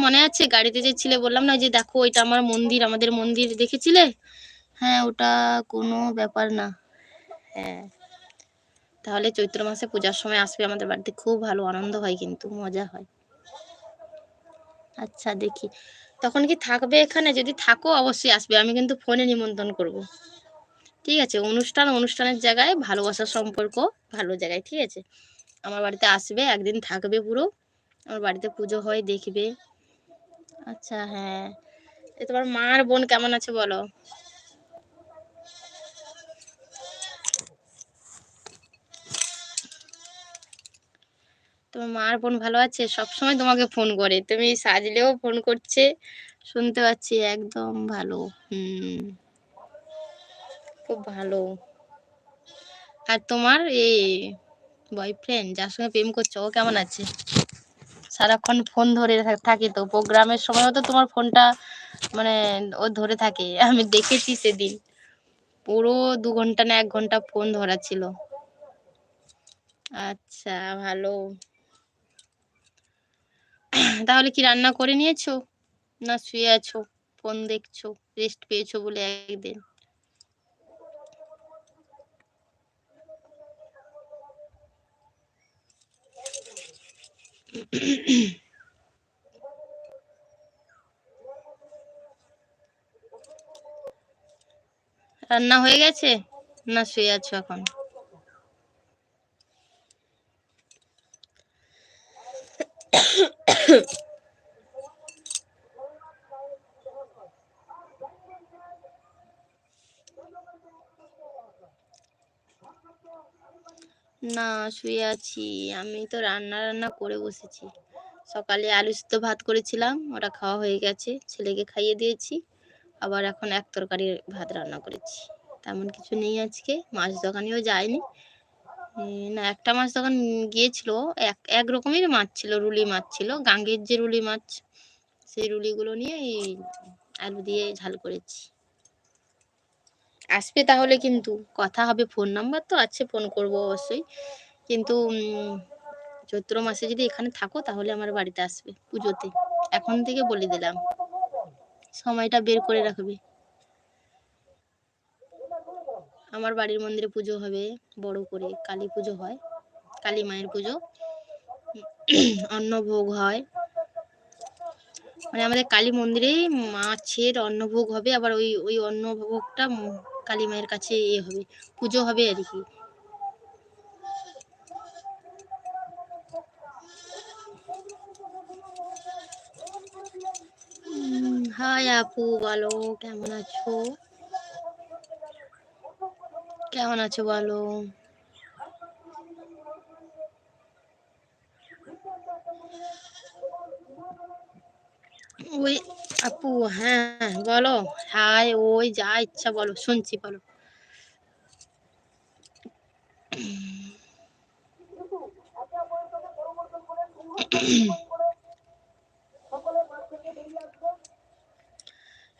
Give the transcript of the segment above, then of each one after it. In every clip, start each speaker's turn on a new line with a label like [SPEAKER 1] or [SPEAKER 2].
[SPEAKER 1] মনে আছে গাড়িতে যে ছিলে, বললাম না যে দেখো এটা আমার মন্দির, আমাদের মন্দির দেখেছিলে? হ্যাঁ, ওটা কোনো ব্যাপার না। হ্যাঁ, তাহলে চৈত্র মাসে পূজার সময় আসবে আমাদের বাড়িতে, খুব ভালো আনন্দ হয়, কিন্তু মজা হয়। আচ্ছা দেখি তখন কি থাকবে এখানে, যদি থাকো অবশ্যই আসবে, আমি কিন্তু ফোনে নিমন্ত্রণ করব। ঠিক আছে, অনুষ্ঠানের জায়গায় ভালোবাসার সম্পর্ক ভালো জায়গায়, ঠিক আছে, আমার বাড়িতে আসবে, একদিন থাকবে পুরো, আমার বাড়িতে পুজো হয় দেখবে। আচ্ছা হ্যাঁ, তোমার মা আর বোন কেমন আছে বলো? তোমার মা আর বোন ভালো আছে? সবসময় তোমাকে ফোন করে, তুমি সাজলেও ফোন করছে, শুনতে পাচ্ছি, একদম ভালো। খুব ভালো। আর তোমার এই বয়ফ্রেন্ড যার সঙ্গে প্রেম করছো, ও কেমন আছে? সারাক্ষণ ফোন ধরে থাকে তো, প্রোগ্রামের সময়ও তো তোমার ফোনটা মানে ও ধরে থাকে, আমি দেখেছি সেদিন, পুরো 2 ঘন্টা না 1 ঘন্টা ফোন ধরা ছিল। আচ্ছা ভালো। তাহলে কি রান্না করে নিয়েছো, না শুয়ে আছো, ফোন দেখছো, রেস্ট পেয়েছো বলে একদিন? রান্না হয়ে গেছে, না শুয়ে আছো এখন? না, শুয়ে আছি। আমি তো রান্না করে বসেছি। সকালে আলু সিদ্ধ ভাত করেছিলাম, ওটা খাওয়া হয়ে গেছে, ছেলেকে খাইয়ে দিয়েছি। আবার এখন এক তরকারি ভাত রান্না করেছি। তেমন কিছু নেই আজকে, মাছ দোকানেও যায়নি। না, একটা মাছ দোকান গিয়েছিল, এক রকমের মাছ ছিল, রুলি মাছ ছিল, গাঙ্গের যে রুলি মাছ, সেই রুলিগুলো নিয়ে এই আলু দিয়ে ঝাল করেছি। আসবে তাহলে, কিন্তু কথা হবে, ফোন নাম্বার তো আছে, ফোন করব অবশ্যই, কিন্তু চৈত্র মাসে যদি এখানে থাকো তাহলে আমার বাড়িতে আসবে পুজোতে, এখন থেকে বলে দিলাম, সময়টা বের করে রাখবে। আমার বাড়ির মন্দিরে পুজো হবে, বড় করে কালী পুজো হয়, কালী মায়ের পুজো, অন্নভোগ হয়, মানে আমাদের কালী মন্দিরেই মাছের অন্নভোগ হবে, আবার ওই ওই অন্নভোগটা কালী মায়ের কাছে হবে, পুজো হবে আর কি। হাই আপু, বলো কেমন আছো? কেমন আছো বলো? ওই আপু, হ্যাঁ বলো, হাই, ওই যা ইচ্ছা বলো, শুনছি, বলো।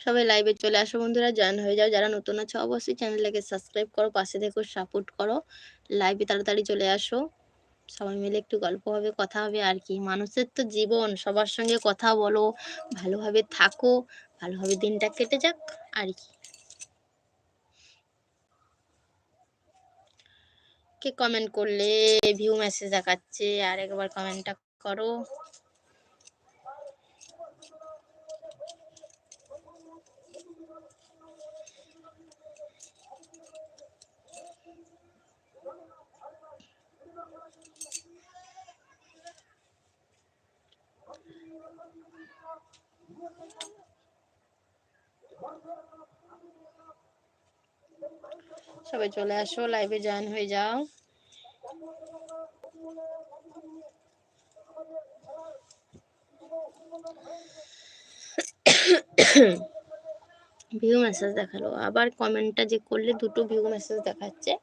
[SPEAKER 1] সবাই লাইভে চলে আসো বন্ধুরা, জয়েন হয়ে যাও, যারা নতুন আছো অবশ্যই চ্যানেলটাকে সাবস্ক্রাইব করো, পাশে দেখো, সাপোর্ট করো, লাইভে তাড়াতাড়ি চলে আসো, সবাই মিলে একটু গল্প হবে, কথা হবে, আর কি, মানুষের তো জীবন, সবার সঙ্গে কথা বলো, ভালোভাবে থাকো, ভালোভাবে দিনটা কেটে যাক, আর কি। কে কমেন্ট করলে? ভিউ মেসেজ দেখাচ্ছে, আর একবার কমেন্টটা করো। সবাই চলে আসো, লাইভে জয়েন হয়ে যাও। ভিউ মেসেজ দেখালো, আবার কমেন্টটা যে করলে 2টো ভিউ মেসেজ দেখাচ্ছে।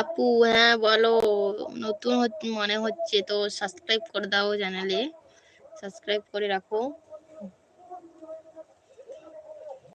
[SPEAKER 1] আপু হ্যাঁ বলো, নতুন মনে হচ্ছে তো সাবস্ক্রাইব করে দাও, চ্যানেলে সাবস্ক্রাইব করে রাখো।